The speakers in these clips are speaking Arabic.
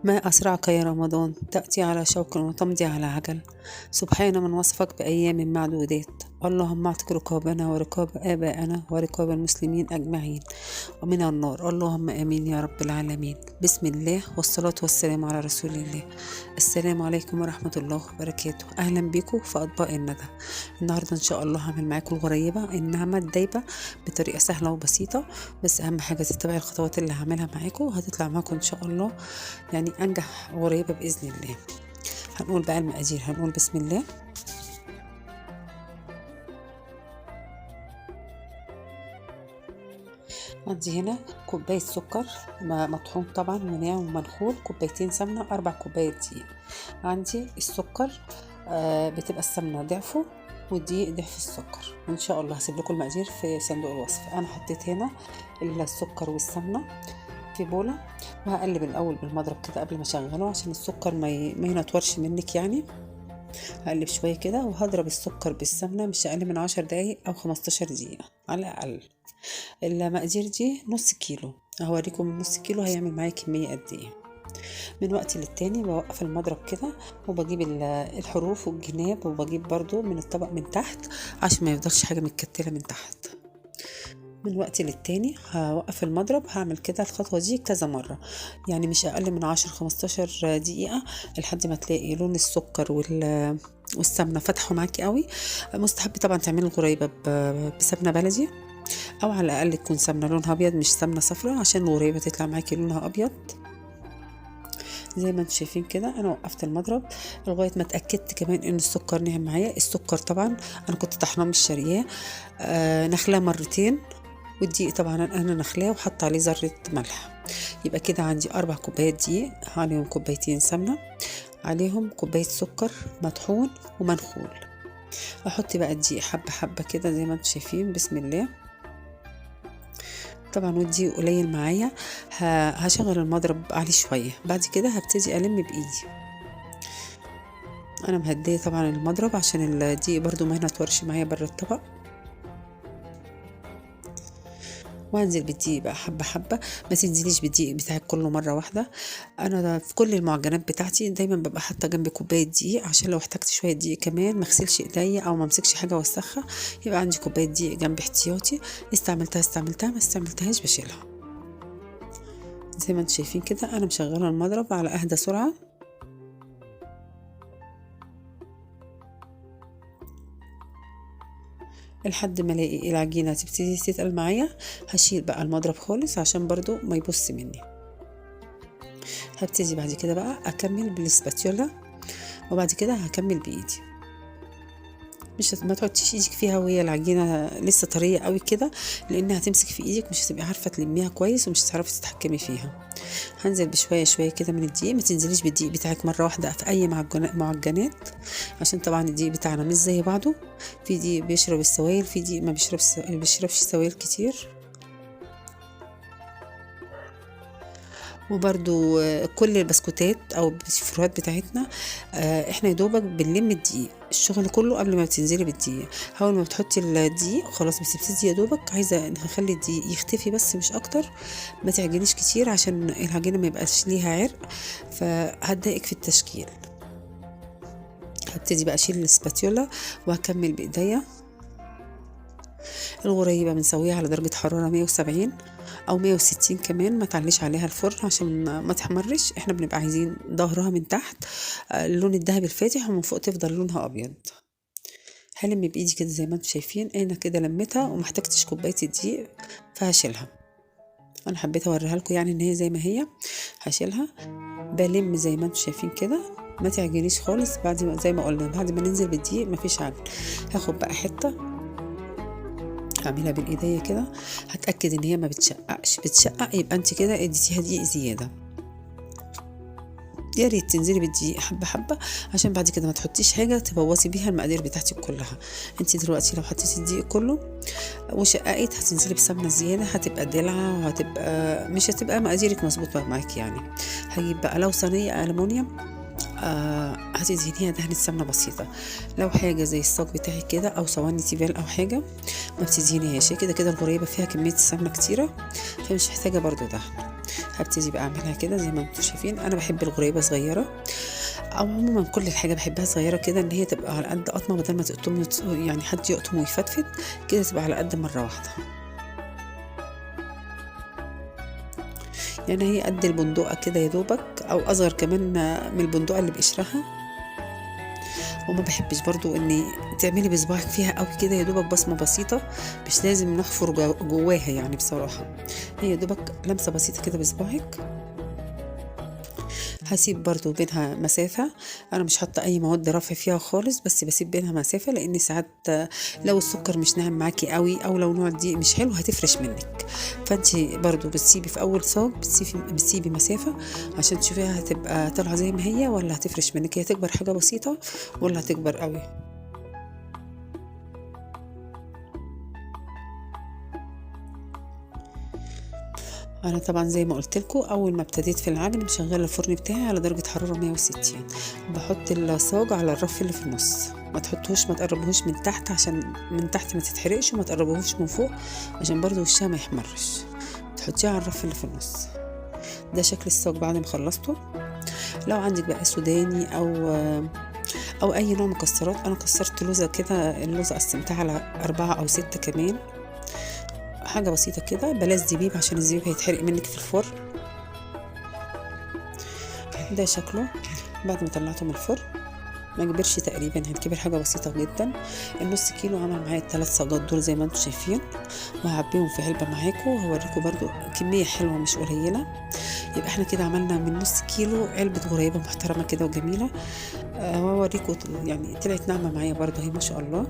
ما أسرعك يا رمضان، تأتي على شوق وتمضي على عجل. سبحان من وصفك بأيام معدودات. اللهم اعتق رقابنا ورقاب آبائنا ورقاب المسلمين أجمعين ومن النار. اللهم آمين يا رب العالمين. بسم الله والصلاة والسلام على رسول الله. السلام عليكم ورحمة الله وبركاته. أهلا بكم في أطباق الندى. النهاردة إن شاء الله هعمل معاكم الغريبة الناعمة الدايبة بطريقة سهلة وبسيطة، بس أهم حاجة تتبعي الخطوات اللي هعملها معاكم وهتطلع معاكم إن شاء الله يعني أنجح غريبة بإذن الله. هنقول بقى المقادير، هنقول بسم الله. عندي هنا كوباية سكر مطحون طبعا وناعم ومنخول، كوبايتين سمنة، 4 كوبايات دقيق. عندي السكر بتبقى السمنة ضعفه والدقيق ضعف السكر. ان شاء الله هسيب لكم المقادير في صندوق الوصف. انا حطيت هنا السكر والسمنة في بولة، وهقلب الاول بالمضرب كده قبل ما اشغله عشان السكر ما ينطورش منك يعني. هقلب شويه كده وهضرب السكر بالسمنه مش اقل من 10 دقايق او 15 دقيقه على الاقل. المقادير دي نص كيلو، هوريكم نص كيلو هيعمل معايا كميه قد ايه. من وقت للتاني بوقف المضرب كده وبجيب الحروف والجناب، وبجيب برضو من الطبق من تحت عشان ما يفضلش حاجه متكتله من تحت. من وقت للتاني هوقف المضرب، هعمل كده الخطوة دي كذا مرة، يعني مش أقل من 10-15 دقيقة لحد ما تلاقي لون السكر والسمنة فتحوا معاكي قوي. مستحب طبعا تعملي الغريبة بسمنة بلدي، أو على الأقل تكون سمنة لونها أبيض مش سمنة صفراء عشان الغريبة تطلع معاكي لونها أبيض. زي ما انتم شايفين كده انا وقفت المضرب لغايه ما اتاكدت كمان ان السكر ناعم معايا. السكر طبعا انا كنت طحناه مش شارياه، نخلاه مرتين، والدقيق طبعا انا نخلاه وحط عليه ذره ملح. يبقى كده عندي 4 كوبايات دقيق، عليهم كوبايتين سمنه، عليهم كوبايه سكر مطحون ومنخول. احط بقى الدقيق حبه حبه كده زي ما انتم شايفين. بسم الله. طبعا والدقيق قليل معايا، هشغل المضرب عليه شويه، بعد كده هبتدي الم بايدي. انا مهديه طبعا المضرب عشان الدقيق برضو ما ينطورش معايا بره الطبق، وانزل بالدقيق بقى حبه حبه. ما تنزليش بالدقيق بتاعك كله مره واحده. انا في كل المعجنات بتاعتي دايما ببقى حاطه جنبي كوبايه دقيق عشان لو احتجت شويه دقيق كمان ما اغسلش ايديا او ما امسكش حاجه اوسخها، يبقى عندي كوبايه دقيق جنبي احتياطي. استعملتها ما استعملتهاش بشيلها. زي ما انتم شايفين كده انا مشغله المضرب على اهدى سرعه. لحد ما الاقي العجينه تبتدي تتقل معايا هشيل بقى المضرب خالص عشان برضو ما يبص مني. هبتدي بعد كده بقى اكمل بالسباتيولا، وبعد كده هكمل بايدي. مش ما تحطيش ايدك فيها وهي العجينه لسه طريه قوي كده، لانها هتمسك في ايدك مش هتبقي عارفه تلميها كويس ومش هتعرفي تتحكمي فيها. هنزل بشويه شويه كده من الدقيق. ما تنزليش بالدقيق بتاعك مره واحده في اي معجنات عشان طبعا الدقيق بتاعنا مش زي بعضه. في دقيق بيشرب السوائل، في دقيق ما بيشربش سوائل كتير. وبرضو كل البسكوتات او الفروات بتاعتنا احنا يدوبك بنلم الدقيق، الشغل كله قبل ما بتنزلي بالدقيق. اول ما بتحطي الدقيق خلاص بتبتدي يدوبك عايزه نخلي الدقيق يختفي بس مش اكتر. ما تعجنيش كتير عشان العجينه ما يبقاش ليها عرق فهتضايقك في التشكيل. هبتدي بقى اشيل السباتيولا وهكمل بايديا. الغريبه بنسويها على درجه حراره 170 او 160 كمان، ما تعليش عليها الفرن عشان ما تحمرش. احنا بنبقى عايزين ظهرها من تحت اللون الذهبي الفاتح ومن فوق تفضل لونها ابيض. هلم بايدي كده زي ما انتم شايفين انا كده لميتها ومحتاجتش كوبايه الدقيق فهشيلها. انا حبيت اوريها لكم يعني ان هي زي ما هي. هشيلها بلم زي ما انتم شايفين كده. ما تعجنيش خالص، بعد ما زي ما قلنا بعد ما ننزل بالدقيق مفيش عجن. هاخد بقى حته اعملها بالايديه كده، هتاكد ان هي ما بتشققش. بتشقق يبقى انت كده اديتيها دقيق زياده. يا ريت تنزلي بالدقيق حبه حبه عشان بعد كده ما تحطيش حاجه تبوظي بيها المقادير بتاعتك كلها. انت دلوقتي لو حطيتي الدقيق كله وشققت هتنزلي بسمنه زياده، هتبقى دلعه وهتبقى مش هتبقى مقاديرك مظبوطه معاكي يعني. هجيب بقى لو صينيه الومنيوم هتدهنيها دهنة سمنة بسيطة. لو حاجة زي الصاج بتاعي كده او صواني تيفال او حاجة ما بتدهنيهاش كده. كده الغريبة فيها كمية السمنة كتيرة فمش محتاجة برضو دهن. هبتدي بقى اعملها كده زي ما انتم شايفين. انا بحب الغريبه صغيره، او عموما كل الحاجه بحبها صغيره كده، ان هي تبقى على قد قطمه بدل ما تقطم يعني حد يقطم ويفتفت كده، تبقى على قد مره واحده. يعني هي قد البندقه كده يا دوبك، او اصغر كمان من البندقه اللي بقشرها. وما بحبش برضو ان تعملي بصباعك فيها قوي كده، يا دوبك بصمه بسيطه، مش لازم نحفر جواها يعني بصراحه. هي يا دوبك لمسه بسيطه كده بصباعك. هسيب برضو بينها مسافة، انا مش حاطة اي مواد رفع فيها خالص، بس بسيب بينها مسافة، لان ساعات لو السكر مش ناعم معاكي قوي، او لو نوع الدقيق مش حلو هتفرش منك. فانت برضو بتسيبي في اول صاج، بتسيبي مسافة عشان تشوفيها هتبقى طالعة زي ما هي، ولا هتفرش منك، هي هتكبر حاجة بسيطة ولا هتكبر قوي. انا طبعا زي ما قلت لكم، اول ما ابتديت في العجن مشغله الفرن بتاعي على درجه حراره 160. بحط الصاج على الرف اللي في النص، ما تحطوش ما تقربوهوش من تحت عشان من تحت ما تتحرقش، وما تقربوهوش من فوق عشان برضو وشها ما يحمرش. تحطيه على الرف اللي في النص. ده شكل الصاج بعد ما خلصته. لو عندك بقى سوداني او اي نوع مكسرات، انا كسرت لوزه كده، اللوزه قسمتها على 4 أو 6 كمان، حاجه بسيطه كده. بلاش زبيب عشان الزبيب هيتحرق منك في الفرن. ده شكله بعد ما طلعته من الفرن. ما كبرش تقريبا، هنكبر حاجه بسيطه جدا. النص كيلو عمل معايا ال3 صاجات دول زي ما انتم شايفين، وهعبيهم في علبه معاكم، وهوريكم برضو كميه حلوه مش قليله. يبقى احنا كده عملنا من نص كيلو علبه غريبه محترمه كده وجميله. وهوريكم يعني طلعت ناعمه معايا برضو هي ما شاء الله.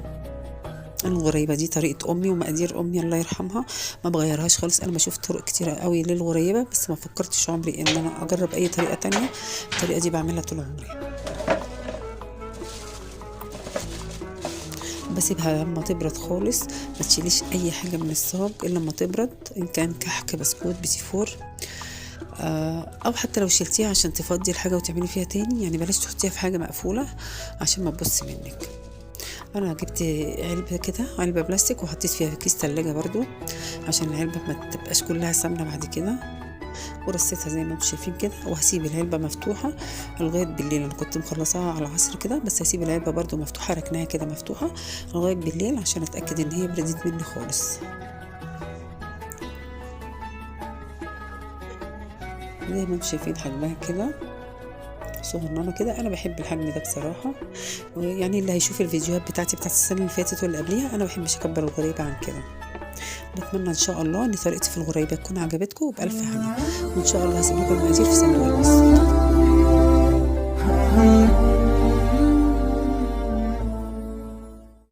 الغريبه دي طريقه امي ومقادير امي الله يرحمها، ما بغيرهاش خالص. انا بشوف طرق كتيره قوي للغريبه، بس ما فكرتش عمري ان انا اجرب اي طريقه تانية. الطريقه دي بعملها طول عمري. بسيبها لما تبرد خالص، ما تشيليش اي حاجه من الصاج الا لما تبرد، ان كان كحك، بسكوت، بسيفور، او حتى لو شلتيها عشان تفضي الحاجه وتعملي فيها تاني، يعني بلاش تحطيها في حاجه مقفوله عشان ما تبص منك. انا جبت علبه كده، علبه بلاستيك، وحطيت فيها كيس تلاجة برضو عشان العلبه ما تبقاش كلها سمنه بعد كده. ورصيتها زي ما انتم شايفين كده، وهسيب العلبه مفتوحه لغايه بالليل. انا كنت مخلصاها على العصر كده، بس هسيب العلبه برضو مفتوحه، ركناها كده مفتوحه لغايه بالليل عشان اتاكد ان هي بردت مني خالص. زي ما انتم شايفين حجمها كده صغننه كده. انا بحب الحجم ده بصراحه، يعني اللي هيشوف الفيديوهات بتاعتي بتاعت السنه اللي فاتت واللي قبليها، انا بحبش اكبر الغريبه عن كده. بتمنى ان شاء الله ان طريقتي في الغريبه تكون عجبتكم وبالف هنا، وان شاء الله هسيب لكم المقادير في صندوق الوصف.